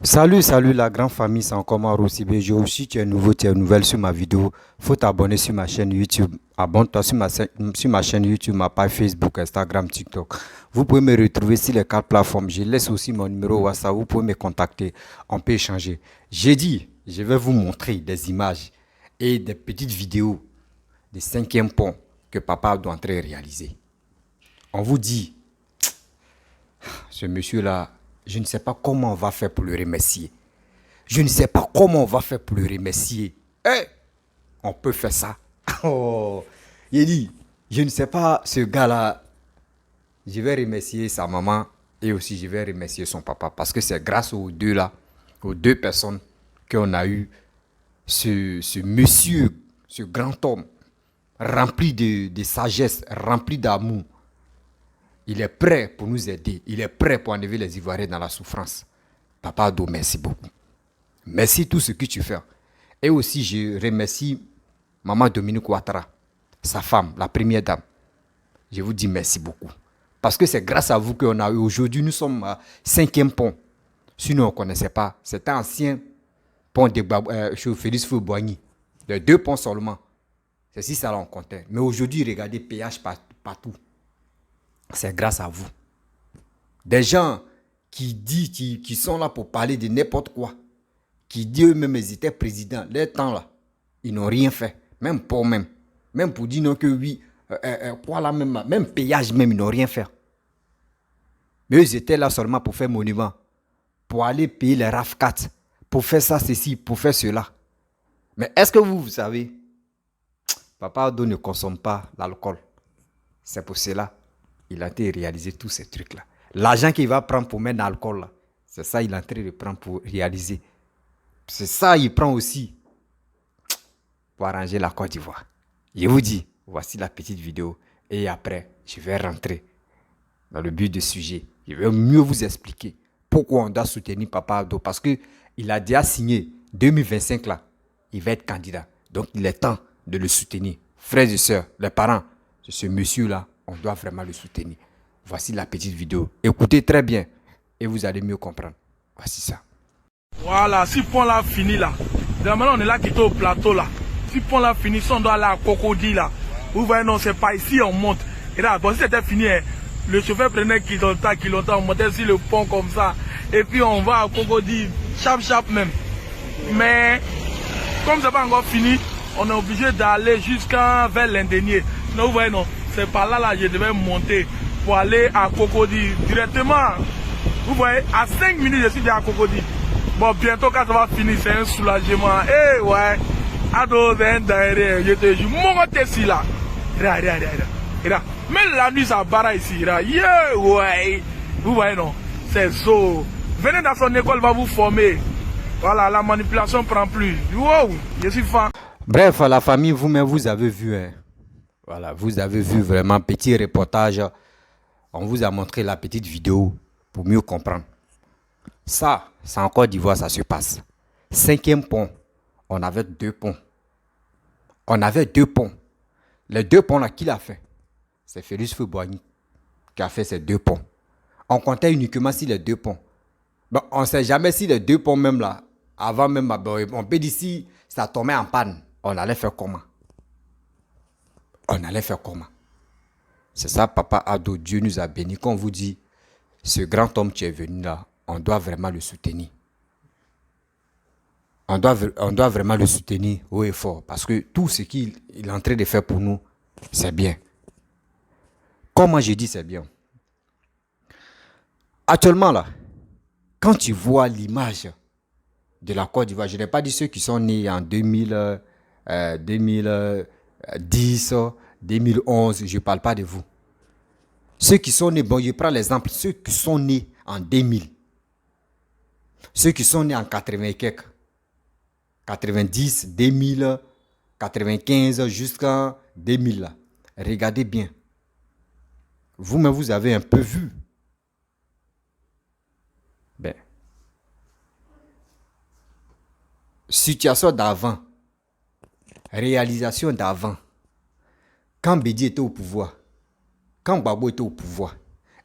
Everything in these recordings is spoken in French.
Salut la grande famille, c'est encore moi Rossibé. Si tu es nouveau, tu es nouvelle sur ma vidéo, faut t'abonner sur ma chaîne YouTube. Abonne-toi sur ma chaîne YouTube, ma page Facebook, Instagram, TikTok. Vous pouvez me retrouver sur les quatre plateformes. Je laisse aussi mon numéro WhatsApp, vous pouvez me contacter, on peut échanger. J'ai dit, je vais vous montrer des images et des petites vidéos des cinquièmes ponts que papa doit entrer réaliser. On vous dit, ce monsieur-là, je ne sais pas comment on va faire pour le remercier. Je ne sais pas comment on va faire pour le remercier. Eh, on peut faire ça. Oh, il dit, je ne sais pas, ce gars-là, je vais remercier sa maman et aussi je vais remercier son papa. Parce que c'est grâce aux deux là, aux deux personnes qu'on a eu ce monsieur, ce grand homme, rempli de sagesse, rempli d'amour. Il est prêt pour nous aider. Il est prêt pour enlever les Ivoiriens dans la souffrance. Papa Ado, merci beaucoup. Merci tout ce que tu fais. Et aussi, je remercie Maman Dominique Ouattara, sa femme, la première dame. Je vous dis merci beaucoup. Parce que c'est grâce à vous qu'on a eu aujourd'hui, nous sommes à 5e pont. Sinon, on ne connaissait pas. C'était un ancien pont de Félix Fouboigny. De 2 ponts seulement. C'est si ça l'on comptait. Mais aujourd'hui, regardez, péage partout. C'est grâce à vous. Des gens qui sont là pour parler de n'importe quoi, qui disent eux-mêmes ils étaient présidents, les temps là, ils n'ont rien fait. Même pour même. Même pour dire non que oui, quoi là même, même péage même, ils n'ont rien fait. Mais eux, ils étaient là seulement pour faire monument, pour aller payer les RAF4, pour faire ça, ceci, pour faire cela. Mais est-ce que vous savez, Papa Ado ne consomme pas l'alcool. C'est pour cela il a été réaliser tous ces trucs-là. L'argent qu'il va prendre pour mettre dans l'alcool, là, c'est ça qu'il est en train de prendre pour réaliser. C'est ça qu'il prend aussi pour arranger la Côte d'Ivoire. Je vous dis, voici la petite vidéo. Et après, je vais rentrer dans le but du sujet. Je vais mieux vous expliquer pourquoi on doit soutenir Papa Ado. Parce qu'il a déjà signé 2025 là. Il va être candidat. Donc il est temps de le soutenir. Frères et sœurs, les parents de ce monsieur-là, on doit vraiment le soutenir. Voici la petite vidéo. Écoutez très bien et vous allez mieux comprendre. Voici ça. Voilà, si pont là fini là. Maintenant on est là qui est au plateau là. Si pont là fini, si on doit aller à Cocody là. Vous voyez, non, c'est pas ici, on monte. Et là, bon, si c'était fini, le chauffeur prenait kilomètres, on montait sur le pont comme ça. Et puis on va à Cocody, chap même. Mais, comme c'est pas encore fini, on est obligé d'aller jusqu'à vers l'Indénier. Donc vous voyez, non, c'est par là, là, je devais monter pour aller à Cocody directement. Vous voyez, à 5 minutes, je suis déjà à Cocody. Bon, bientôt, quand ça va finir, c'est un soulagement. Eh, ouais. Ado, je te jure, mon côté ici, là. Regarde. Même la nuit, ça barre ici. Yeah, ouais. Vous voyez, non, c'est ça. Venez dans son école, va vous former. Voilà, la manipulation prend plus. Wow, je suis fan. Bref, la famille, vous-même, vous avez vu. Hein. Voilà, vous avez vu vraiment petit reportage. On vous a montré la petite vidéo pour mieux comprendre. Ça, c'est en Côte d'Ivoire, ça se passe. 5e pont, on avait 2 ponts. On avait 2 ponts. Les 2 ponts là, qui l'a fait? C'est Félix Fouboigny qui a fait ces 2 ponts. On comptait uniquement sur les 2 ponts. Bon, on ne sait jamais si les 2 ponts même là, avant même, on peut dire si ça tombait en panne, on allait faire comment? On allait faire comment? C'est ça, Papa Ado, Dieu nous a bénis. Quand on vous dit, ce grand homme qui est venu là, on doit vraiment le soutenir. On doit vraiment le soutenir haut et fort. Parce que tout ce qu'il est en train de faire pour nous, c'est bien. Comment je dis c'est bien? Actuellement là, quand tu vois l'image de la Côte d'Ivoire, je n'ai pas dit ceux qui sont nés en 2010, 2011, je ne parle pas de vous. Ceux qui sont nés, bon, je prends l'exemple, ceux qui sont nés en 2000, ceux qui sont nés en 80 et quelques, 90, 2000, 95 jusqu'en 2000, là. Regardez bien. Vous-même, vous avez un peu vu. Ben, situation d'avant, réalisation d'avant, quand Bédi était au pouvoir, quand Gbagbo était au pouvoir,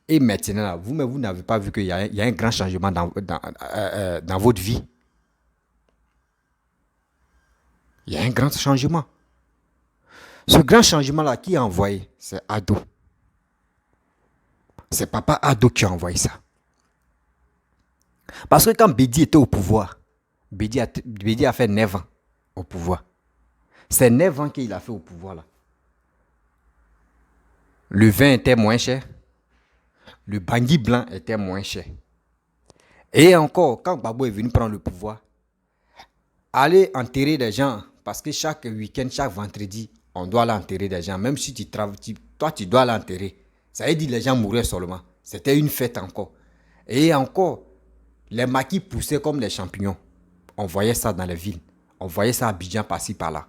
Et maintenant, là, vous-même, vous n'avez pas vu qu'il y a un grand changement dans votre vie. Il y a un grand changement. Ce grand changement-là, qui a envoyé? C'est Ado. C'est Papa Ado qui a envoyé ça. Parce que quand Bédi était au pouvoir, Bédi a fait 9 ans au pouvoir. C'est 9 ans qu'il a fait au pouvoir là. Le vin était moins cher. Le Bangui blanc était moins cher. Et encore, quand Gbagbo est venu prendre le pouvoir, aller enterrer des gens, parce que chaque week-end, chaque vendredi, on doit aller enterrer des gens. Même si toi, tu dois l'enterrer. Ça veut dire que les gens mouraient seulement. C'était une fête encore. Et encore, les maquis poussaient comme des champignons. On voyait ça dans les villes. On voyait ça à Abidjan, par-ci, par-là.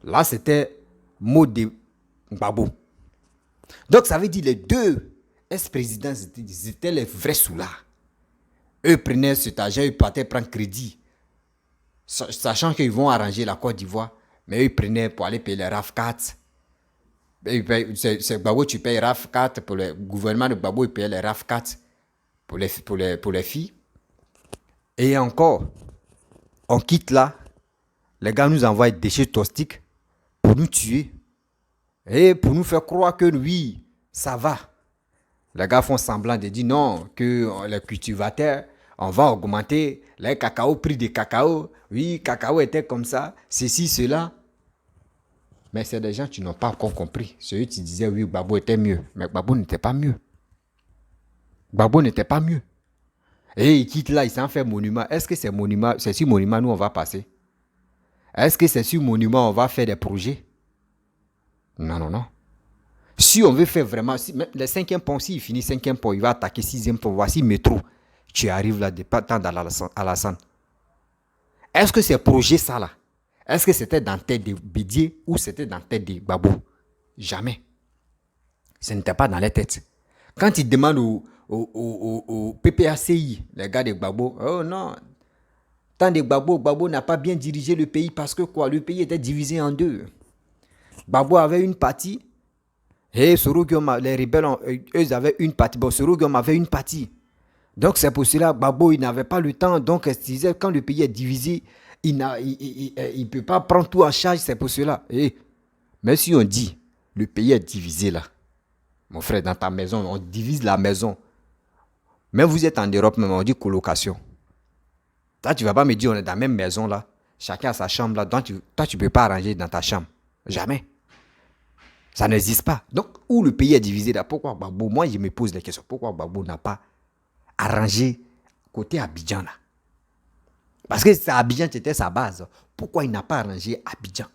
Là, c'était mot de Gbagbo. Donc, ça veut dire les deux ex-présidents, étaient les vrais soulards. Eux prenaient cet argent, ils partaient prendre crédit. Sachant qu'ils vont arranger la Côte d'Ivoire, mais eux, ils prenaient pour aller payer les RAF4. C'est Gbagbo, tu payes RAF4 pour le gouvernement de Gbagbo, il paye les RAF4 pour les filles. Et encore, on quitte là, les gars nous envoient des déchets toxiques pour nous tuer. Et pour nous faire croire que oui, ça va. Les gars font semblant de dire non, que les cultivateurs, on va augmenter les cacao, prix de cacao. Oui, cacao était comme ça, ceci, cela. Mais c'est des gens qui n'ont pas encore compris. Ceux qui disaient oui, Gbagbo était mieux. Mais Gbagbo n'était pas mieux. Gbagbo n'était pas mieux. Et il quitte là, il s'en fait monument. Est-ce que c'est sur monument nous on va passer? Est-ce que c'est sur monument on va faire des projets? Non, non, non. Si on veut faire vraiment, le 5e pont, s'il finit 5e pont, il va attaquer 6e pont. Voici métro. Tu arrives là, pas tant à la Sanne. Est-ce que ces projets, ça là, est-ce que c'était dans la tête de Bédié ou c'était dans la tête de Gbagbo? Jamais. Ce n'était pas dans les têtes. Quand ils demandent au PPACI, les gars de Gbagbo, oh non, tant de Gbagbo n'a pas bien dirigé le pays parce que quoi, le pays était divisé en deux. Gbagbo avait une partie, et Sorogium, les rebelles, eux avaient une partie. Bon, Sorogium avait une partie. Donc c'est pour cela que Gbagbo, il n'avait pas le temps. Donc il disait, quand le pays est divisé, il ne peut pas prendre tout en charge, c'est pour cela. Mais si on dit, le pays est divisé là, mon frère, dans ta maison, on divise la maison. Même vous êtes en Europe, même on dit colocation. Toi, tu ne vas pas me dire, on est dans la même maison là, chacun a sa chambre là, donc toi, tu ne peux pas arranger dans ta chambre. Jamais. Ça n'existe pas. Donc, où le pays est divisé là, pourquoi Gbagbo? Moi, je me pose la question, pourquoi Gbagbo n'a pas arrangé côté Abidjan là? Parce que c'est Abidjan qui était sa base. Pourquoi il n'a pas arrangé Abidjan?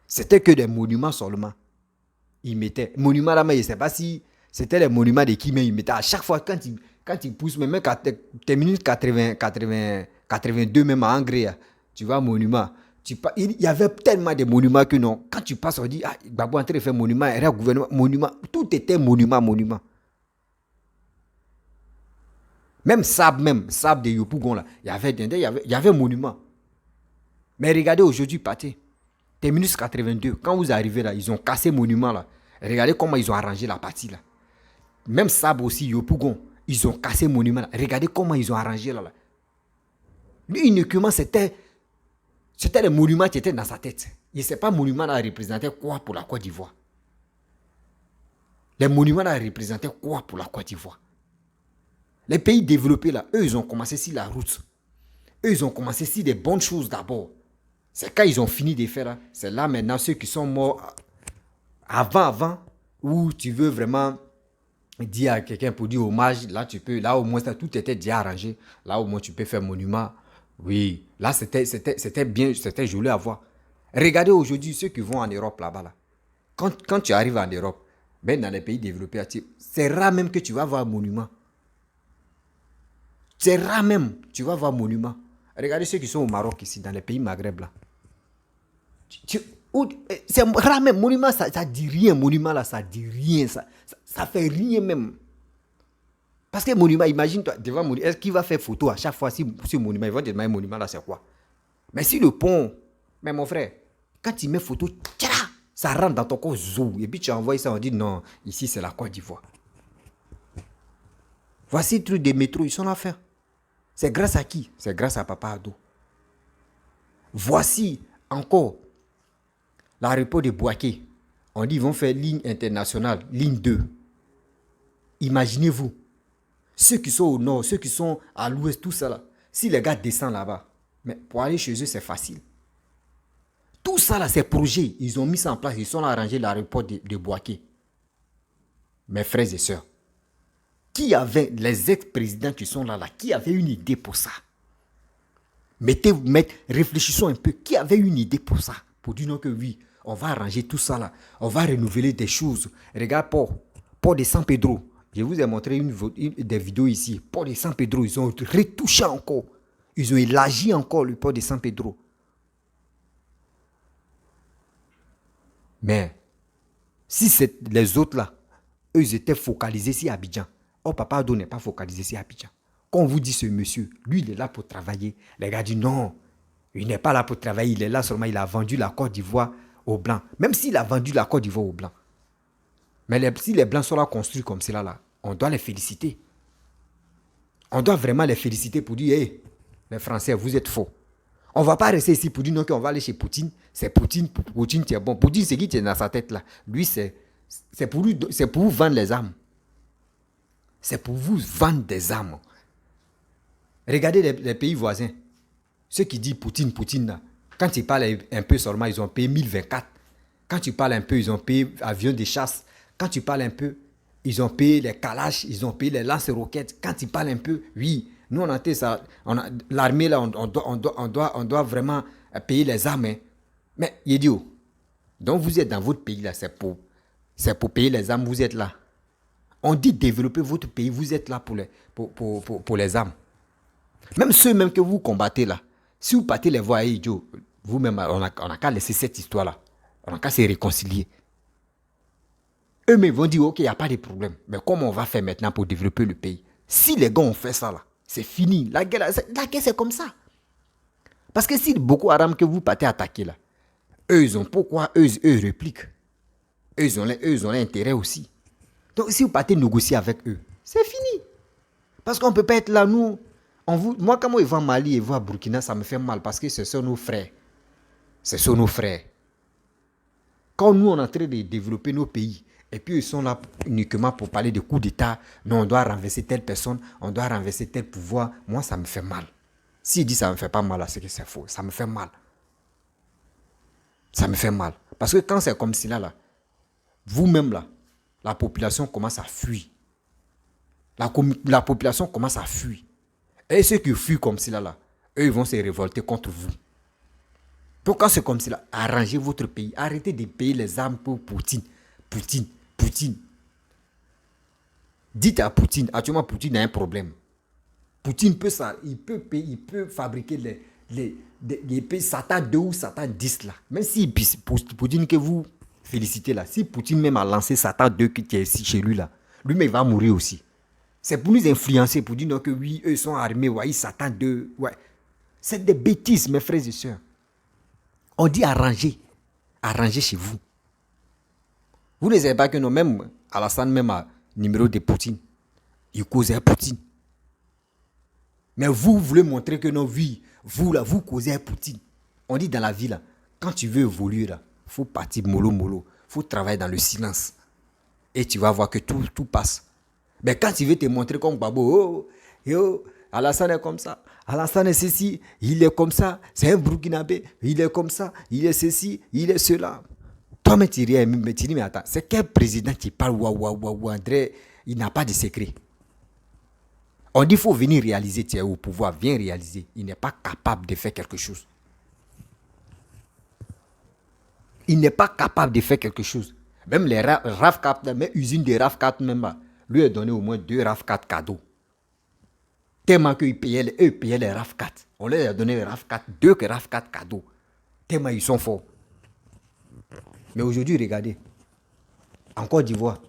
C'était que des monuments seulement. Il mettait. Monuments là, mais je ne sais pas si c'était les monuments de qui, mais il mettait. À chaque fois, quand il pousse, même quand tu minutes 82, même à Angria, tu vois, monument. Il y avait tellement de monuments que non. Quand tu passes, on dit, ah, Gbagbo est en train de faire monument, il y a gouvernement, monument. Tout était monument. Même Sab de Yopougon, là, il y avait monument. Mais regardez aujourd'hui, Pathé, terminus 82, quand vous arrivez là, ils ont cassé monument là. Regardez comment ils ont arrangé la partie là. Même Sab aussi, Yopougon, ils ont cassé monument là. Regardez comment ils ont arrangé là. Lui, uniquement, c'était les monuments qui étaient dans sa tête. Il ne sait pas monument là représentait quoi pour la Côte d'Ivoire. Les monuments là représentaient quoi pour la Côte d'Ivoire. Les pays développés là, eux, ils ont commencé sur la route. Eux, ils ont commencé sur des bonnes choses d'abord. C'est quand ils ont fini de faire là, c'est là maintenant ceux qui sont morts avant, où tu veux vraiment dire à quelqu'un pour dire hommage, là tu peux, là au moins ça, tout était déjà arrangé. Là au moins tu peux faire monument. Oui, là c'était bien, c'était joli à voir. Regardez aujourd'hui ceux qui vont en Europe là-bas là. Quand tu arrives en Europe, ben dans les pays développés, c'est rare même que tu vas voir un monument. C'est rare même, tu vas voir un monument. Regardez ceux qui sont au Maroc ici, dans les pays Maghreb là. C'est rare même, monument, ça dit rien, monument là, ça dit rien, ça fait rien même. Parce que monument, imagine-toi, devant monument, est-ce qu'il va faire photo à chaque fois si monument, il va te demander monument là, c'est quoi? Mais si le pont, mais mon frère, quand tu mets photo, ça rentre dans ton corps, zou, et puis tu envoies ça, on dit non, ici c'est la Côte d'Ivoire. Voici le truc des métros, ils sont là à faire. C'est grâce à qui? C'est grâce à Papa Ado. Voici encore l'aéroport de Bouaké. On dit qu'ils vont faire ligne internationale, ligne 2. Imaginez-vous, ceux qui sont au nord, ceux qui sont à l'ouest, tout ça là, si les gars descendent là-bas, mais pour aller chez eux, c'est facile. Tout ça là, ces projets, ils ont mis ça en place, ils sont là arrangés l'aéroport de Bouaké. Mes frères et sœurs, qui avait, les ex-présidents qui sont là, qui avait une idée pour ça? Réfléchissons un peu, qui avait une idée pour ça? Pour dire non que oui, on va arranger tout ça là, on va renouveler des choses. Regarde Port de San Pedro. Je vous ai montré des vidéos ici. Port de San Pedro, ils ont retouché encore. Ils ont élargi encore le port de San Pedro. Mais, si les autres là, eux, ils étaient focalisés sur Abidjan. Oh, Papa Ado n'est pas focalisé sur Abidjan. Quand on vous dit ce monsieur, lui, il est là pour travailler. Les gars disent non, il n'est pas là pour travailler. Il est là seulement, il a vendu la Côte d'Ivoire aux Blancs. Même s'il a vendu la Côte d'Ivoire aux Blancs. Mais si les Blancs sont là construits comme cela, là, on doit les féliciter. On doit vraiment les féliciter pour dire, hey, les Français, vous êtes faux. On ne va pas rester ici pour dire non, qu'on va aller chez Poutine. C'est Poutine qui est bon. Poutine, c'est qui est dans sa tête là. Lui, c'est pour vous vendre les armes. C'est pour vous vendre des armes. Regardez les pays voisins. Ceux qui disent Poutine, là. Quand ils parlent un peu seulement, ils ont payé 1024. Quand tu parles un peu, ils ont payé avions de chasse. Quand tu parles un peu, ils ont payé les Kalash, ils ont payé les lance-roquettes. Quand tu parles un peu, oui, nous on a été ça. L'armée là, on doit vraiment payer les armes. Hein. Mais idiot. Donc vous êtes dans votre pays là, c'est pour payer les armes, vous êtes là. On dit développer votre pays, vous êtes là pour les armes. Même ceux même que vous combattez là, si vous partez les voir, idiot, vous-même, on a qu'à laisser cette histoire là. On n'a qu'à se réconcilier. Eux-mêmes vont dire, ok, il n'y a pas de problème. Mais comment on va faire maintenant pour développer le pays? Si les gars ont fait ça, là, c'est fini. La guerre, c'est comme ça. Parce que si Boko Haram que vous partez attaquer, là, eux, ils ont pourquoi eux répliquent. Eux, ils ont l'intérêt aussi. Donc, si vous partez négocier avec eux, c'est fini. Parce qu'on ne peut pas être là, nous. Moi, quand je vois Mali et vois Burkina, ça me fait mal parce que ce sont nos frères. Ce sont nos frères. Quand nous, on est en train de développer nos pays, et puis ils sont là uniquement pour parler de coups d'État, non, on doit renverser telle personne, on doit renverser tel pouvoir, moi, ça me fait mal. S'il dit ça ne me fait pas mal, c'est que c'est faux. Ça me fait mal. Ça me fait mal. Parce que quand c'est comme cela, là, vous-même, là, la population commence à fuir. La population commence à fuir. Et ceux qui fuient comme cela, là, eux, ils vont se révolter contre vous. Donc quand c'est comme cela, arrangez votre pays. Arrêtez de payer les armes pour Poutine. Poutine. Dites à Poutine, actuellement Poutine a un problème. Poutine peut ça, il peut fabriquer les Satan 2 ou Satan 10 là. Même si Poutine que vous félicitez là, si Poutine même a lancé Satan 2 qui est ici chez lui là, lui-même va mourir aussi. C'est pour nous influencer, pour dire non, que oui, eux sont armés, ouais, Satan 2, ouais. C'est des bêtises, mes frères et sœurs. On dit arranger chez vous. Vous ne savez pas que non, même Alassane, même à numéro de Poutine, il causait à Poutine. Mais vous voulez montrer que non, oui, vous là, vous causez à Poutine. On dit dans la vie là, quand tu veux évoluer là, il faut partir mollo. Il faut travailler dans le silence. Et tu vas voir que tout passe. Mais quand tu veux te montrer comme Babo, Alassane est comme ça, Alassane est ceci, il est comme ça, c'est un Burkinabé, il est comme ça, il est ceci, il est cela. Toi, mais tu dis, mais attends, c'est quel président qui parle, André, il n'a pas de secret. On dit qu'il faut venir réaliser, tu es au pouvoir, viens réaliser. Il n'est pas capable de faire quelque chose. Il n'est pas capable de faire quelque chose. Même les RAV4, même usine de RAV4 même, lui a donné au moins 2 RAV4 cadeaux. Tellement qu'ils payaient les RAV4. On leur a donné les RAV4, 2 RAV4 cadeaux. Tellement ils sont forts. Mais aujourd'hui, regardez, en Côte d'Ivoire,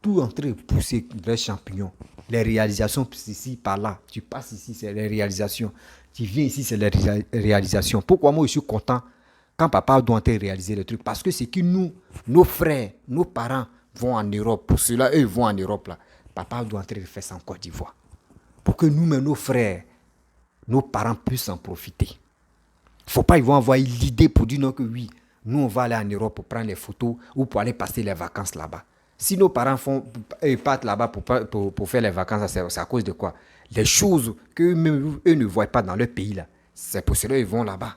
tout en train de pousser les champignons. Les réalisations, ici, par là. Tu passes ici, c'est les réalisations. Tu viens ici, c'est les réalisations. Pourquoi moi, je suis content quand papa doit réaliser le truc? Parce que c'est que nous, nos frères, nos parents vont en Europe. Pour cela, eux vont en Europe. Là. Papa doit faire ça en Côte d'Ivoire. pour que nous-mêmes, nos frères, nos parents puissent en profiter. Il ne faut pas, ils vont avoir l'idée pour dire non que oui, nous on va aller en Europe pour prendre les photos ou pour aller passer les vacances là-bas. Si nos parents partent là-bas pour faire les vacances, c'est à cause de quoi? Les choses qu'eux ne voient pas dans leur pays là. C'est pour cela qu'ils vont là-bas.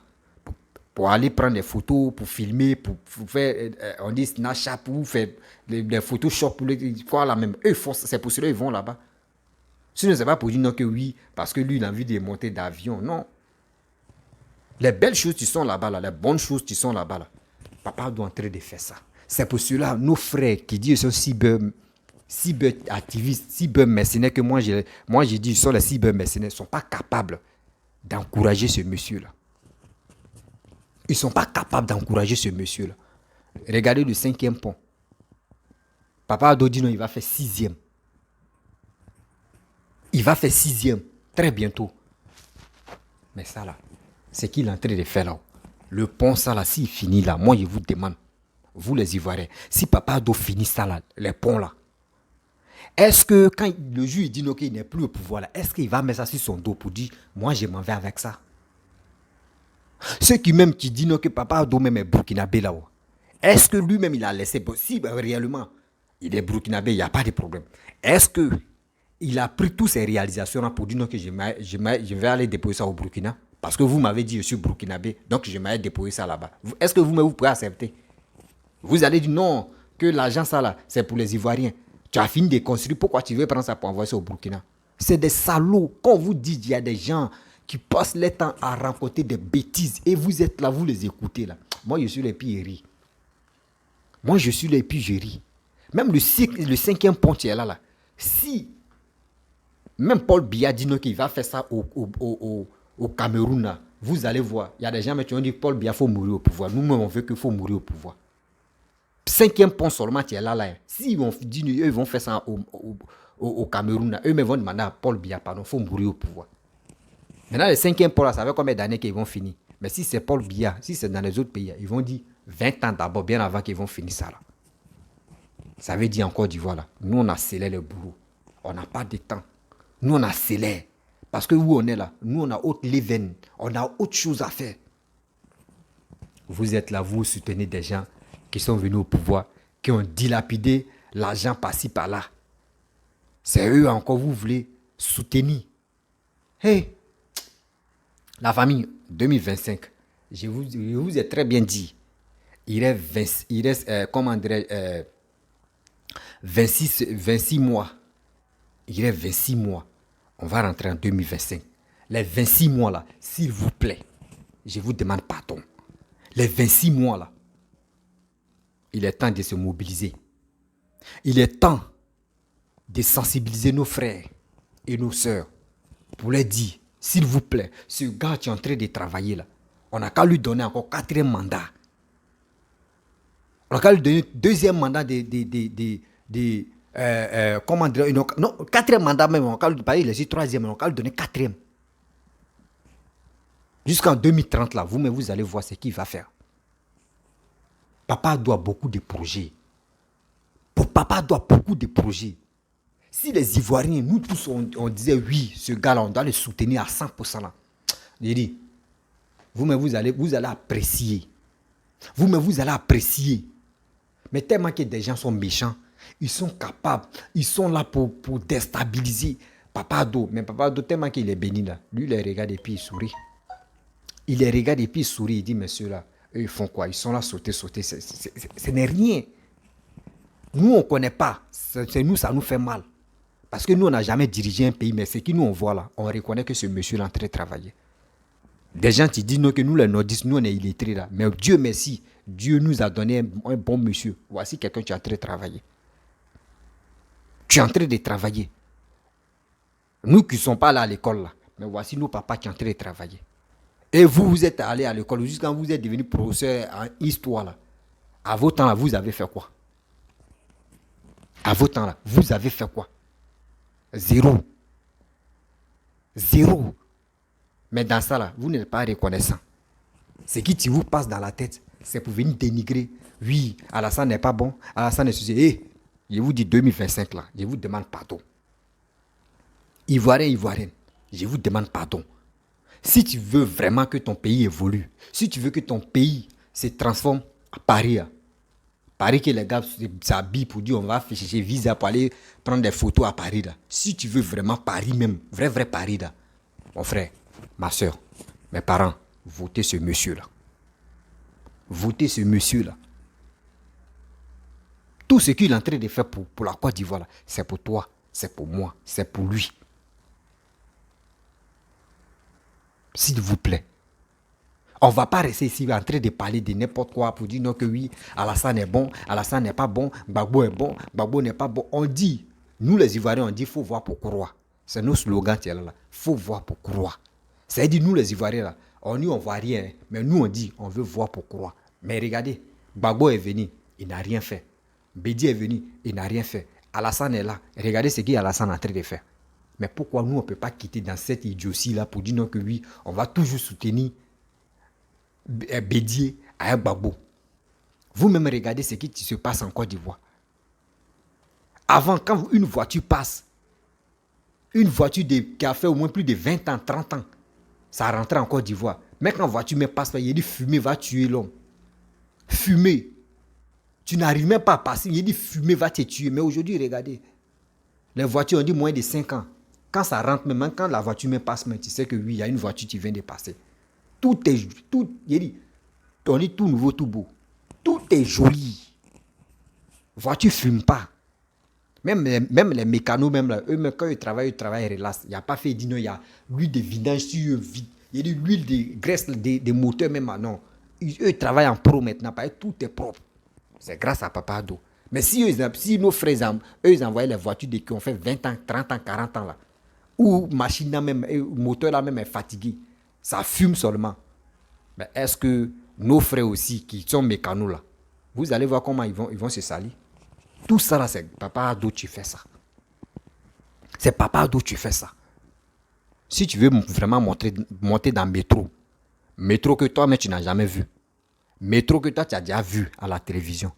Pour aller prendre des photos, pour filmer, pour faire, on dit Snapchat, pour faire des Photoshop, pour quoi là même. Eux, c'est pour cela qu'ils vont là-bas. Ce n'est pas pour dire non que oui, parce que lui, il a envie de monter d'avion. Non. Les belles choses qui sont là-bas, là, les bonnes choses qui sont là-bas, là, papa doit entrer de faire ça. C'est pour cela, nos frères qui disent qu'ils sont cyber activistes, cyber mercenaires, que moi j'ai dit qu'ils sont les cyber mercenaires, ne sont pas capables d'encourager ce monsieur-là. Ils ne sont pas capables d'encourager ce monsieur-là. Regardez le 5e pont. Papa Ado dit non, il va faire 6e. Il va faire 6e, très bientôt. Mais ça là, c'est qu'il est en train de faire là. Le pont, ça là, s'il finit là, moi je vous demande, vous les Ivoiriens, si Papa Ado finit ça là, les ponts là, est-ce que quand le juge dit non qu'il n'est plus au pouvoir là, est-ce qu'il va mettre ça sur son dos pour dire, moi je m'en vais avec ça? Ceux qui même qui disent non que Papa Ado même est burkinabé là, est-ce que lui-même il a laissé, si réellement il est burkinabé, il n'y a pas de problème. Est-ce que il a pris toutes ses réalisations là pour dire non que je vais aller déposer ça au Burkina? Parce que vous m'avez dit je suis burkinabé, donc je vais déposer ça là-bas. Est-ce que vous pouvez accepter? Vous allez dire non, que l'argent ça là, c'est pour les Ivoiriens. Tu as fini de construire, pourquoi tu veux prendre ça pour envoyer ça au Burkina? C'est des salauds. Quand on vous dit qu'il y a des gens qui passent le temps à raconter des bêtises et vous êtes là, vous les écoutez là. Moi je suis les pires. Moi je suis les pires, je ris. Même le 5e pont qui est là. Si même Paul Biya dit non qu'il va faire ça au Cameroun, là, vous allez voir. Il y a des gens qui ont dit Paul Biya, il faut mourir au pouvoir. Nous-mêmes, on veut qu'il faut mourir au pouvoir. 5e pont seulement qui est là. Si ils vont dire ils vont faire ça au Cameroun, là, eux-mêmes vont demander à Paul Biya, pardon, il faut mourir au pouvoir. Maintenant, le 5e pont, là, ça fait combien d'années qu'ils vont finir? Mais si c'est Paul Biya, si c'est dans les autres pays, ils vont dire 20 ans d'abord, bien avant qu'ils vont finir ça là. Ça veut dire en Côte d'Ivoire là, nous on accélère le boulot. On n'a pas de temps. Nous on accélère. Parce que où on est là, nous on a autre leven, on a autre chose à faire. Vous êtes là, vous soutenez des gens qui sont venus au pouvoir, qui ont dilapidé l'argent par-ci par-là. C'est eux encore vous voulez soutenir. Hey, la famille 2025, je vous ai très bien dit, il reste comment dirais-je, 26 mois. Il reste 26 mois. On va rentrer en 2025. Les 26 mois là, s'il vous plaît, je vous demande pardon. Les 26 mois là, il est temps de se mobiliser. Il est temps de sensibiliser nos frères et nos sœurs pour leur dire, s'il vous plaît, ce gars qui est en train de travailler là, on n'a qu'à lui donner encore 4e mandat. On n'a qu'à lui donner 2e mandat comment dire, non, 4e mandat même, on va lui parler, il est 3e, on va lui donner 4e. Jusqu'en 2030 là, vous allez voir ce qu'il va faire. Papa doit beaucoup de projets. Papa doit beaucoup de projets. Si les Ivoiriens, nous tous, on disait oui, ce gars-là, on doit le soutenir à 100% là. J'ai dit, vous allez apprécier. Vous allez apprécier. Mais tellement que des gens sont méchants, ils sont capables, ils sont là pour déstabiliser Papa Ado. Mais Papa Ado, tellement qu'il est béni là, lui, il les regarde et puis il sourit. Il les regarde et puis il sourit, il dit, messieurs là, eux, ils font quoi? Ils sont là, sauter. Ce n'est rien. Nous, on ne connaît pas. C'est nous, ça nous fait mal. Parce que nous, on n'a jamais dirigé un pays, mais ce que nous, on voit là, on reconnaît que ce monsieur là est en train de travailler. Des gens qui disent non, que nous, les nordistes, nous, on est illettrés là. Mais Dieu merci, Dieu nous a donné un bon monsieur. Voici quelqu'un qui est en train de travailler. Tu es en train de travailler. Nous qui ne sommes pas là à l'école là, mais voici nos papas qui sont en train de travailler. Et vous êtes allé à l'école, jusqu'à quand vous êtes devenu professeur en histoire là. À vos temps là, vous avez fait quoi? À vos temps là, vous avez fait quoi? Zéro. Mais dans ça là, vous n'êtes pas reconnaissant. Ce qui vous passe dans la tête, c'est pour venir dénigrer. Oui, Alassane n'est pas bon, Alassane est sujet. Je vous dis 2025 là, je vous demande pardon. Ivoirien, Ivoirienne, je vous demande pardon. Si tu veux vraiment que ton pays évolue, si tu veux que ton pays se transforme à Paris, Paris que les gars s'habillent pour dire on va chercher visa pour aller prendre des photos à Paris là. Si tu veux vraiment Paris même, vrai Paris là, mon frère, ma soeur, mes parents, votez ce monsieur là. Votez ce monsieur là. Tout ce qu'il est en train de faire pour la Côte d'Ivoire là, c'est pour toi, c'est pour moi, c'est pour lui. S'il vous plaît. On ne va pas rester ici en train de parler de n'importe quoi pour dire non que oui, Alassane est bon, Alassane n'est pas bon, Gbagbo est bon, Gbagbo n'est pas bon. On dit, nous les Ivoiriens, on dit il faut voir pour croire. C'est nos slogans qui est là. Il faut voir pour croire. C'est-à-dire nous les Ivoiriens là, on dit on ne voit rien, mais nous on dit on veut voir pour croire. Mais regardez, Gbagbo est venu, il n'a rien fait. Bédi est venu, il n'a rien fait. Alassane est là. Regardez ce qu'Alassane est en train de faire. Mais pourquoi nous on ne peut pas quitter dans cette idiotie là pour dire non que oui, on va toujours soutenir Bédié à Gbagbo. Vous-même regardez ce qui se passe en Côte d'Ivoire. Avant, quand une voiture passe, une voiture qui a fait au moins plus de 20 ans, 30 ans, ça rentrait en Côte d'Ivoire. Mais quand la voiture ne passe pas, il dit fumer va tuer l'homme. Fumer. Tu n'arrives même pas à passer, il dit fumer va te tuer. Mais aujourd'hui, regardez, les voitures ont dit moins de 5 ans. Quand ça rentre, même quand la voiture me passe, tu sais que oui, il y a une voiture qui vient de passer. Tout est, on dit tout nouveau, tout beau. Tout est joli. Voiture ne fume pas. Même les mécanos, même là, eux, quand ils travaillent relax. Il n'y a pas fait dire non, il y a l'huile de vidange sur eux vide. Il y a l'huile de graisse des moteurs même. Non. Eux, ils travaillent en pro maintenant. Parce que tout est propre. C'est grâce à Papa Ado. Mais si nos frères, eux, ils envoyaient les voitures qui ont fait 20 ans, 30 ans, 40 ans là, ou machine là même, moteur là même est fatigué, ça fume seulement. Mais est-ce que nos frères aussi qui sont mécanos là, vous allez voir comment ils vont se salir. Tout ça là, c'est Papa Ado tu fais ça. C'est Papa Ado tu fais ça. Si tu veux vraiment monter dans le métro que toi mais tu n'as jamais vu, métro que toi tu as déjà vu à la télévision,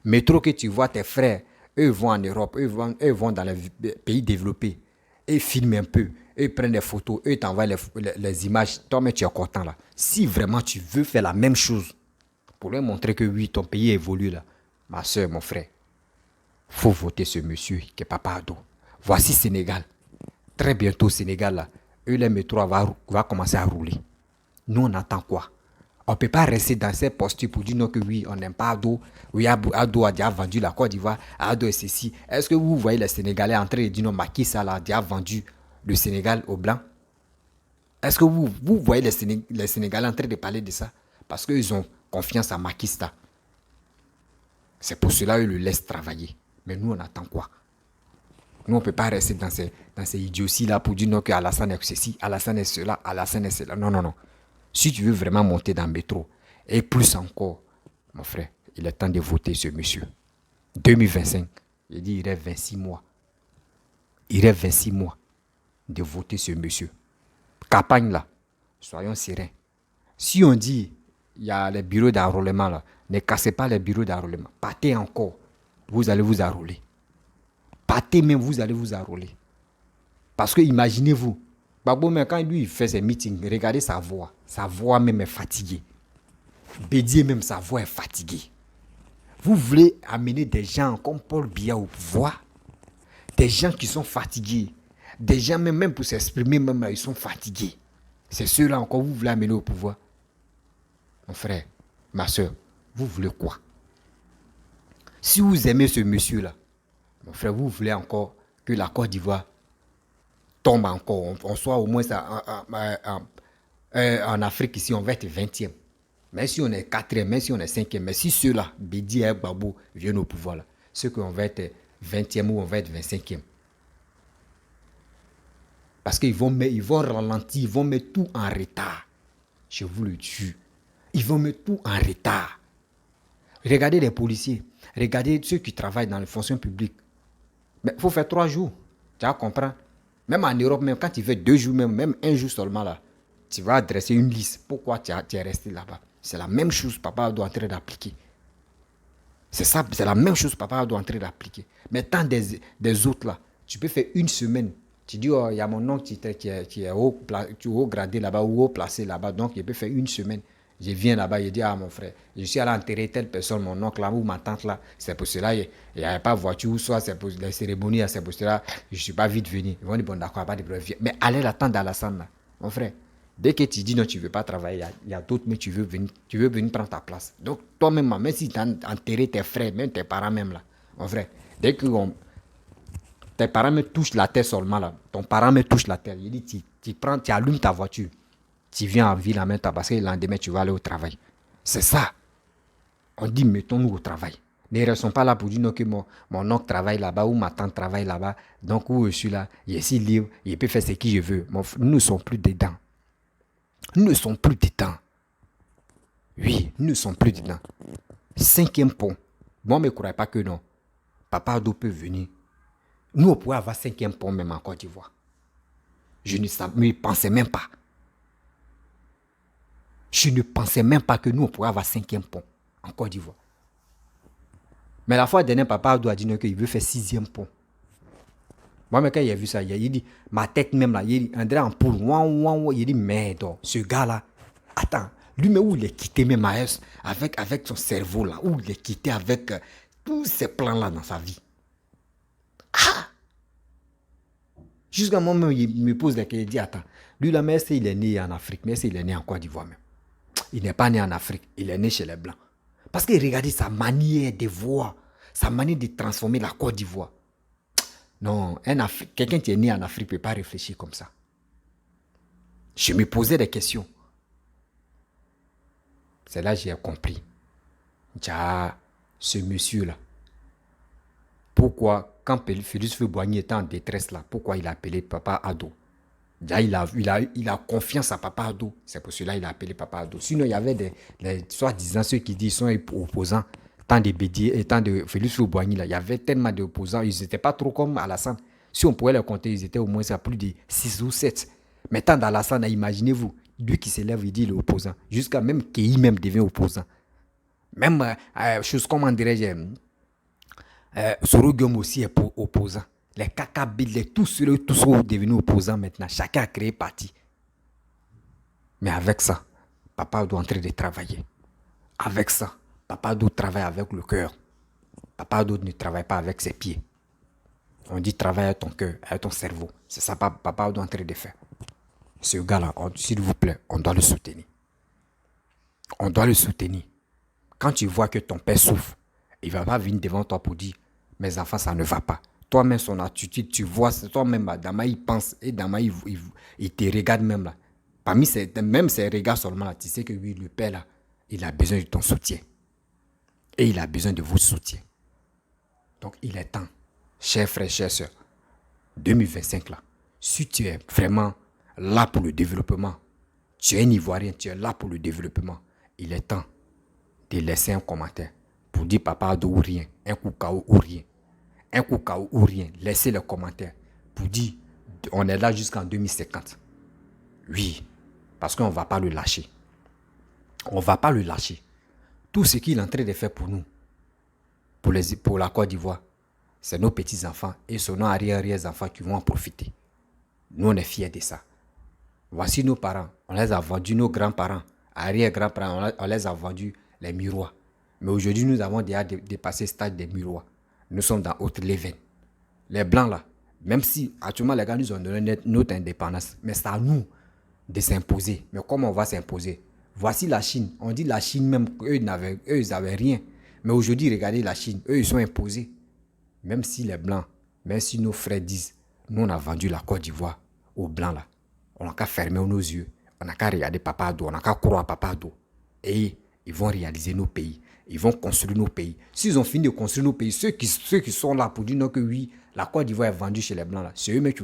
métro que tu vois tes frères, eux vont en Europe, eux vont dans les pays développés, et filment un peu, eux prennent des photos, eux t'envoient les images, toi mais tu es content là. Si vraiment tu veux faire la même chose, pour leur montrer que oui, ton pays évolue là, ma soeur, mon frère, faut voter ce monsieur qui est Papa Ado. Voici Sénégal. Très bientôt Sénégal là, eux les métros va commencer à rouler. Nous on attend quoi? On ne peut pas rester dans cette posture pour dire non que oui, on n'aime pas Ado. Oui, Ado a déjà vendu la Côte d'Ivoire. Ado est ceci. Est-ce que vous voyez les Sénégalais en train de dire non, Macky Sall a déjà vendu le Sénégal aux Blancs? Est-ce que vous voyez les Sénégalais en train de parler de ça? Parce qu'ils ont confiance à Macky Sall. C'est pour cela qu'ils le laissent travailler. Mais nous, on attend quoi? Nous, on ne peut pas rester dans ces idioties-là pour dire non que Alassane est ceci, Alassane est cela, Alassane est cela. Non, non, non. Si tu veux vraiment monter dans le métro, et plus encore, mon frère, il est temps de voter ce monsieur. 2025, il dit il reste 26 mois. Il reste 26 mois de voter ce monsieur. Campagne là, soyons sereins. Si on dit il y a les bureaux d'enrôlement là, ne cassez pas les bureaux d'enrôlement. Partez encore, vous allez vous enrôler. Partez même, vous allez vous enrôler. Parce que imaginez-vous, Gbagbo, quand lui il fait ses meetings, regardez sa voix même est fatiguée. Bédié même, sa voix est fatiguée. Vous voulez amener des gens comme Paul Biya au pouvoir, des gens qui sont fatigués, des gens même pour s'exprimer, même là, ils sont fatigués. C'est ceux-là encore vous voulez amener au pouvoir. Mon frère, ma soeur, vous voulez quoi? Si vous aimez ce monsieur-là, mon frère, vous voulez encore que la Côte d'Ivoire tombe encore, on soit au moins en Afrique ici, on va être 20e. Même si on est 4e, même si on est 5e, mais si ceux-là, Bédi et Gbagbo, viennent au pouvoir, là, ceux qu'on va être 20e ou on va être 25e. Parce qu'ils vont ralentir, ils vont mettre tout en retard. Je vous le dis. Ils vont mettre tout en retard. Regardez les policiers, regardez ceux qui travaillent dans les fonctions publiques. Mais il faut faire 3 jours. Tu vas comprendre. Même en Europe, même quand tu fais 2 jours, même 1 jour seulement là, tu vas adresser une liste. Pourquoi tu es resté là-bas? C'est la même chose Papa doit en train d'appliquer. C'est ça, c'est la même chose Papa doit en train d'appliquer. Mais tant des autres là, tu peux faire 1 semaine, Tu dis, oh, il y a mon oncle qui est haut gradé là-bas ou haut placé là-bas, donc il peut faire une semaine. Je viens là-bas, il dit, ah mon frère, je suis allé enterrer telle personne, mon oncle là ou ma tante là, c'est pour cela, il n'y avait pas de voiture, ou soit c'est pour les cérémonies, c'est pour cela, je ne suis pas vite venu. Ils vont dire, bon d'accord, pas de problème. Mais allez l'attendre à la salle là, mon frère. Dès que tu dis non, tu ne veux pas travailler, il y a d'autres, mais tu veux venir prendre ta place. Donc toi-même, même si tu as enterré tes frères, même tes parents même là, mon frère, dès que tes parents me touchent la terre seulement là, ton parent me touche la terre, il dit, tu allumes ta voiture. Tu viens en ville en même temps parce que le lendemain, tu vas aller au travail. C'est ça. On dit, mettons-nous au travail. Ne restons pas là pour dire non, que mon oncle travaille là-bas ou ma tante travaille là-bas. Donc, où je suis là, il est si libre, il peut faire ce que je veux. Nous ne sommes plus dedans. Nous ne sommes plus dedans. Oui, nous ne sommes plus dedans. 5e pont. Moi, ne me croyez pas que non. Papa Ado peut venir. Nous, on pourrait avoir 5e pont même en Côte d'Ivoire. Je ne pensais même pas. Je ne pensais même pas que nous, on pourrait avoir 5e pont en Côte d'Ivoire. Mais la fois dernière, Papa Ado a dit qu'il veut faire 6e pont. Moi, quand il a vu ça, il dit, ma tête même là, il dit, André en poule, il dit, merde, ce gars-là, attends, lui, mais où il est quitté même avec son cerveau là, où il est quitté avec tous ces plans-là dans sa vie. Ah! Jusqu'à un moment, il me pose la question, il dit, attends, lui là, mais il est né en Afrique, mais il est né en Côte d'Ivoire même. Il n'est pas né en Afrique, il est né chez les Blancs. Parce que regardez sa manière de voir, sa manière de transformer la Côte d'Ivoire. Non, quelqu'un qui est né en Afrique ne peut pas réfléchir comme ça. Je me posais des questions. C'est là que j'ai compris. Ce monsieur-là, pourquoi, quand Félix Houphouët-Boigny était en détresse là, pourquoi il a appelé Papa Ado? Il a confiance à Papa Ado. C'est pour cela qu'il a appelé Papa Ado. Sinon, il y avait soi-disant ceux qui disent qu'ils sont opposants. Tant de Bédier et tant de Félix Houphouët-Boigny, il y avait tellement d'opposants. Ils n'étaient pas trop comme Alassane. Si on pouvait les compter, ils étaient au moins à plus de 6 ou 7. Mais tant d'Alassane, imaginez-vous, lui qui s'élève, il dit il est opposant. Jusqu'à même Kéhi même devient opposant. Même chose comme on dirait, Soro Guillaume aussi est opposant. Les Kakabid, tous sont devenus opposants maintenant. Chacun a créé parti. Mais avec ça, Papa doit entrer de travailler. Avec ça, Papa doit travailler avec le cœur. Papa doit ne travaille pas avec ses pieds. On dit travaille avec ton cœur, avec ton cerveau. C'est ça Papa doit entrer de faire. Ce gars-là, s'il vous plaît, on doit le soutenir. On doit le soutenir. Quand tu vois que ton père souffre, il ne va pas venir devant toi pour dire mes enfants, ça ne va pas. Toi-même, son attitude, tu vois, toi-même, Dama, il pense, et Dama, il te regarde même là. Parmi même ses regards seulement là, tu sais que oui, le père là, il a besoin de ton soutien. Et il a besoin de votre soutien. Donc, il est temps, chers frères, chères sœurs, 2025 là, si tu es vraiment là pour le développement, tu es un Ivoirien, tu es là pour le développement, il est temps de laisser un commentaire pour dire Papa Ado ou rien, un coup KO ou rien. Un coup KO ou rien, laissez le commentaire pour dire on est là jusqu'en 2050. Oui, parce qu'on ne va pas le lâcher. On ne va pas le lâcher. Tout ce qu'il est en train de faire pour nous, pour la Côte d'Ivoire, c'est nos petits-enfants et nos arrière-enfants qui vont en profiter. Nous, on est fiers de ça. Voici nos parents, on les a vendus, nos grands-parents, arrière-grands-parents, on les a vendus les miroirs. Mais aujourd'hui, nous avons déjà dépassé le stade des miroirs. Nous sommes dans autre level. Les Blancs là, même si actuellement les gars nous ont donné notre indépendance, mais c'est à nous de s'imposer. Mais comment on va s'imposer? Voici la Chine. On dit la Chine même, eux ils n'avaient rien. Mais aujourd'hui, regardez la Chine, eux ils sont imposés. Même si les Blancs, même si nos frères disent, nous on a vendu la Côte d'Ivoire aux Blancs là, on n'a qu'à fermer nos yeux, on n'a qu'à regarder Papa Ado, on n'a qu'à croire à Papa Ado. Et ils vont réaliser nos pays. Ils vont construire nos pays. S'ils ont fini de construire nos pays, ceux qui sont là pour dire non que oui, la Côte d'Ivoire est vendue chez les Blancs, là, c'est eux-mêmes qui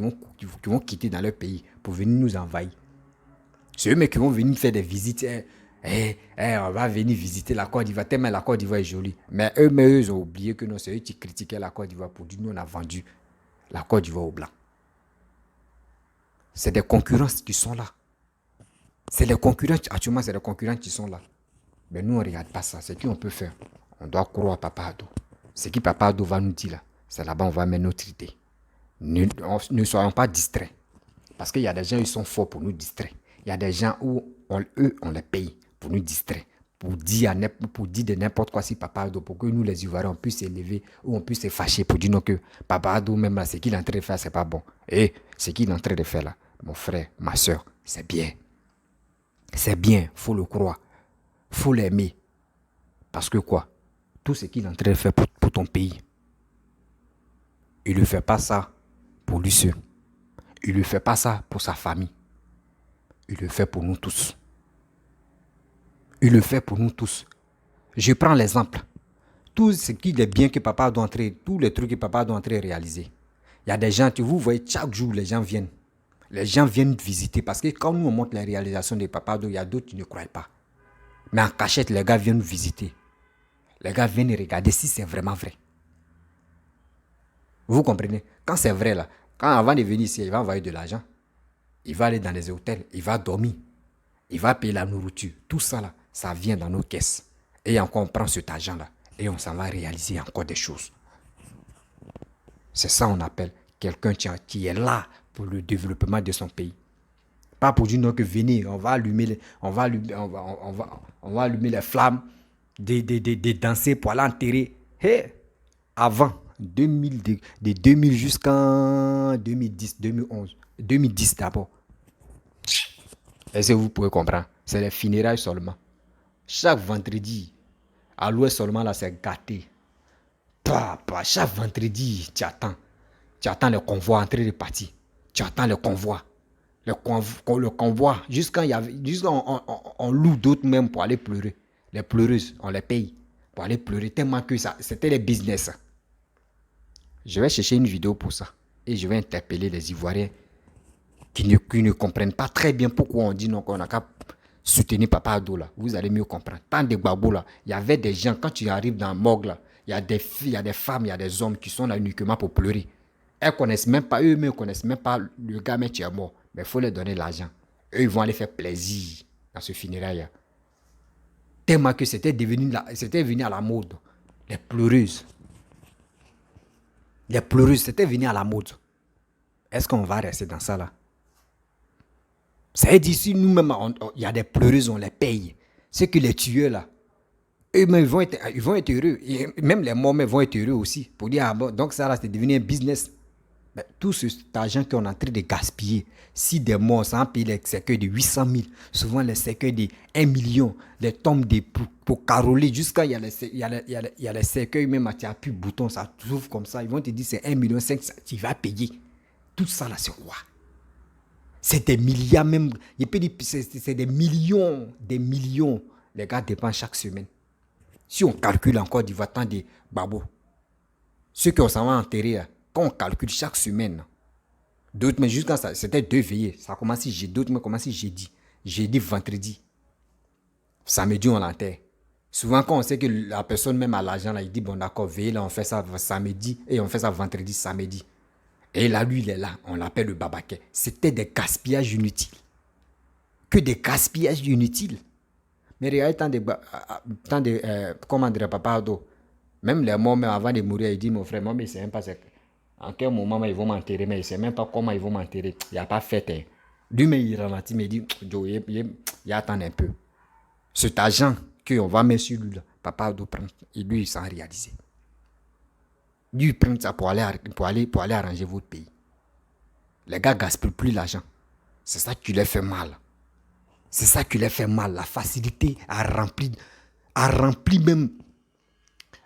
vont quitter dans leur pays pour venir nous envahir. C'est eux-mêmes qui vont venir faire des visites. On va venir visiter la Côte d'Ivoire, tellement la Côte d'Ivoire est jolie. Mais eux-mêmes, ils ont oublié que non, c'est eux qui critiquaient la Côte d'Ivoire pour dire nous, on a vendu la Côte d'Ivoire aux Blancs. C'est des concurrents qui sont là. C'est les concurrents, actuellement, c'est les concurrents qui sont là. Mais nous, on ne regarde pas ça. C'est qui on peut faire. On doit croire à Papa Ado. Ce qui Papa Ado va nous dire là, c'est là-bas on va mettre notre idée. Ne soyons pas distraits. Parce qu'il y a des gens, ils sont forts pour nous distraire. Il y a des gens où, eux, on les paye pour nous distraire. Pour dire de n'importe quoi si Papa Ado, pour que nous, les Ivoiriens, on puisse s'élever ou on puisse se fâcher pour dire non que Papa Ado, même là, ce qu'il est en train de faire, c'est pas bon. Et ce qu'il est en train de faire là, mon frère, ma soeur, c'est bien. C'est bien, faut le croire. Faut l'aimer. Parce que quoi? Tout ce qu'il est en train de faire pour ton pays, il ne fait pas ça pour lui seul. Il ne fait pas ça pour sa famille. Il le fait pour nous tous. Il le fait pour nous tous. Je prends l'exemple. Tout ce qui est bien que papa doit entrer, tous les trucs que papa doit entrer réaliser. Il y a des gens, vous voyez, chaque jour, les gens viennent. Les gens viennent visiter parce que quand nous on montre les réalisations de papa, il y a d'autres qui ne croient pas. Mais en cachette, les gars viennent nous visiter. Les gars viennent regarder si c'est vraiment vrai. Vous comprenez? Quand c'est vrai là, quand avant de venir ici, il va envoyer de l'argent. Il va aller dans les hôtels, il va dormir. Il va payer la nourriture. Tout ça là, ça vient dans nos caisses. Et encore on prend cet argent là et on s'en va réaliser encore des choses. C'est ça on appelle quelqu'un qui est là pour le développement de son pays. Pas pour dire non que venez, on va allumer les flammes, de danser pour aller enterrer. Hey, avant 2000, de 2000 jusqu'en 2010, 2011, 2010 d'abord. Est-ce que vous pouvez comprendre? C'est les funérailles seulement. Chaque vendredi, à l'ouest seulement là, c'est gâté. Chaque vendredi, tu attends. Tu attends le convoi en train de partir. Tu attends le convoi. Le convoi. Jusqu'à on loue d'autres même pour aller pleurer. Les pleureuses, on les paye pour aller pleurer. Tellement que ça, c'était les business. Je vais chercher une vidéo pour ça. Et je vais interpeller les Ivoiriens qui ne comprennent pas très bien pourquoi on dit non, qu'on n'a qu'à soutenir Papa Ado là. Vous allez mieux comprendre. Tant de babou là, il y avait des gens, quand tu arrives dans la morgue là, il y a des filles, il y a des femmes, il y a des hommes qui sont là uniquement pour pleurer. Elles connaissent même pas, eux-mêmes ne connaissent même pas le gars, mais tu es mort. Mais il faut leur donner l'argent. Eux, ils vont aller faire plaisir dans ce funérail. Tellement que c'était venu à la mode. Les pleureuses. Les pleureuses, c'était venu à la mode. Est-ce qu'on va rester dans ça là? C'est d'ici nous-mêmes, il y a des pleureuses, on les paye. Ceux qui les tuent là, eux-mêmes ils vont être heureux. Et même les morts vont être heureux aussi. Pour dire, ah bon, donc ça là, c'est devenu un business. Mais tout cet argent qu'on est en train de gaspiller, si des morts, ça en paye les cercueils de 800 000, souvent les cercueils de 1 million, les tombes pour caroler, jusqu'à il y a les cercueils même, tu n'as plus de boutons, ça trouve comme ça. Ils vont te dire c'est 1,5 million, tu vas payer. Tout ça là, c'est quoi? C'est des milliards même, c'est des millions, les gars dépensent chaque semaine. Si on calcule encore du temps de babou, ceux qui s'en va enterrer, quand on calcule chaque semaine, d'autres, mais jusqu'à ça, c'était 2 veillées. Ça a commencé jeudi, d'autres mais commencé jeudi, vendredi. Samedi, on l'enterre. Souvent, quand on sait que la personne même a l'argent, là, il dit, bon d'accord, veillez, là, on fait ça samedi et on fait ça vendredi, samedi. Et là, lui, il est là, on l'appelle le babaquet. C'était des gaspillages inutiles. Que des gaspillages inutiles. Mais regardez, comment dire, Papa Ado, même les morts, même avant de mourir, il dit, mon frère, moi, mais c'est même pas en quel moment ils vont m'enterrer, mais il ne sait même pas comment ils vont m'enterrer. Il n'y a pas fait. Hein. Lui, mais il ralentit, mais il dit, Joe, il attend un peu. Cet argent qu'on va mettre sur lui, là, Papa Ado prend, et lui, il s'en réaliser. Lui, il prend ça pour aller arranger votre pays. Les gars ne gaspillent plus l'argent. C'est ça qui leur fait mal. C'est ça qui leur fait mal. La facilité à remplir même,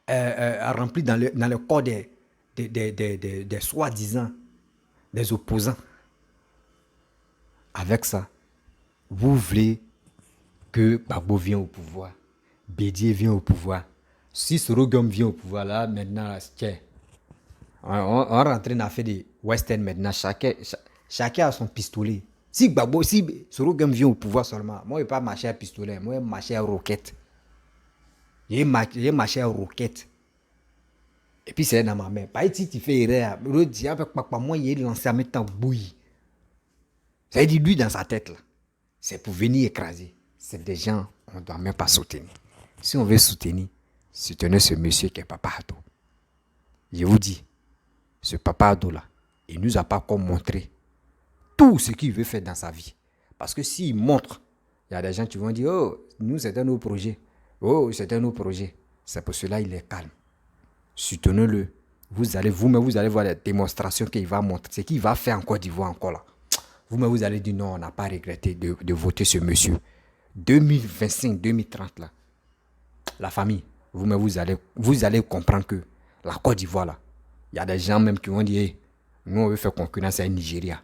à remplir dans le corps des soi-disant, des opposants. Avec ça, vous voulez que Gbagbo vienne au pouvoir, Bédié vienne au pouvoir. Si Sorogum vient au pouvoir, là, maintenant, tiens, on rentre dans l'affaire de Western maintenant. Chacun a son pistolet. Si Sorogum vient au pouvoir seulement, moi, je ne vais pas marcher à pistolet, moi, je vais marcher à roquette. Je vais marcher à roquette. Et puis, c'est dans ma main. Pas si tu fais erreur, avec papa, moi, il est lancé à mettre en bouillie. Ça veut dire, lui, dans sa tête, là, c'est pour venir écraser. C'est des gens, on ne doit même pas soutenir. Si on veut soutenir, soutenez ce monsieur qui est Papa Ado. Je vous dis, ce Papa Ado là, Il ne nous a pas encore montré tout ce qu'il veut faire dans sa vie. Parce que s'il montre, il y a des gens qui vont dire, oh, nous, c'est un nouveau projet. Oh, c'est un nouveau projet. C'est pour cela qu'il est calme. Soutenez-le. Vous allez voir les démonstrations qu'il va montrer. Ce qu'il va faire en Côte d'Ivoire encore là. Vous-même, vous allez dire, non, on n'a pas regretté de voter ce monsieur. 2025, 2030 là. La famille, vous-même, vous allez comprendre que la Côte d'Ivoire là, il y a des gens même qui vont dire, hey, nous, on veut faire concurrence à un Nigeria.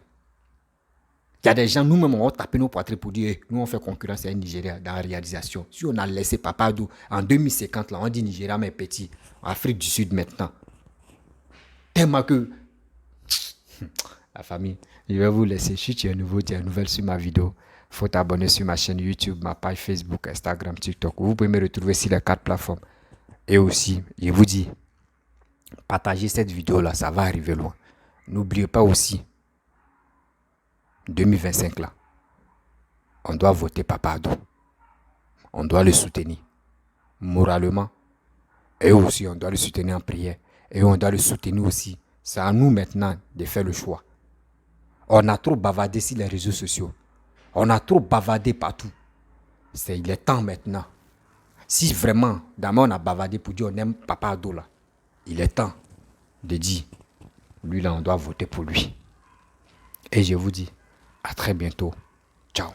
Il y a des gens, nous-mêmes, on va taper nos poitrines pour dire, hey, nous, on fait concurrence à un Nigeria dans la réalisation. Si on a laissé Papa Addo en 2050, là, on dit Nigeria, mais petit. Afrique du Sud maintenant. Tellement que... La famille, je vais vous laisser. Si tu es nouveau, tu es nouvelle sur ma vidéo, il faut t'abonner sur ma chaîne YouTube, ma page Facebook, Instagram, TikTok. Vous pouvez me retrouver sur les 4 plateformes. Et aussi, je vous dis, partagez cette vidéo-là, ça va arriver loin. N'oubliez pas aussi, 2025 là, on doit voter Papa Addo. On doit le soutenir moralement. Et aussi, on doit le soutenir en prière. Et on doit le soutenir aussi. C'est à nous maintenant de faire le choix. On a trop bavardé sur les réseaux sociaux. On a trop bavardé partout. Il est temps maintenant. Si vraiment, d'abord on a bavardé pour dire on aime Papa Addo là, il est temps de dire, lui là, on doit voter pour lui. Et je vous dis, à très bientôt. Ciao.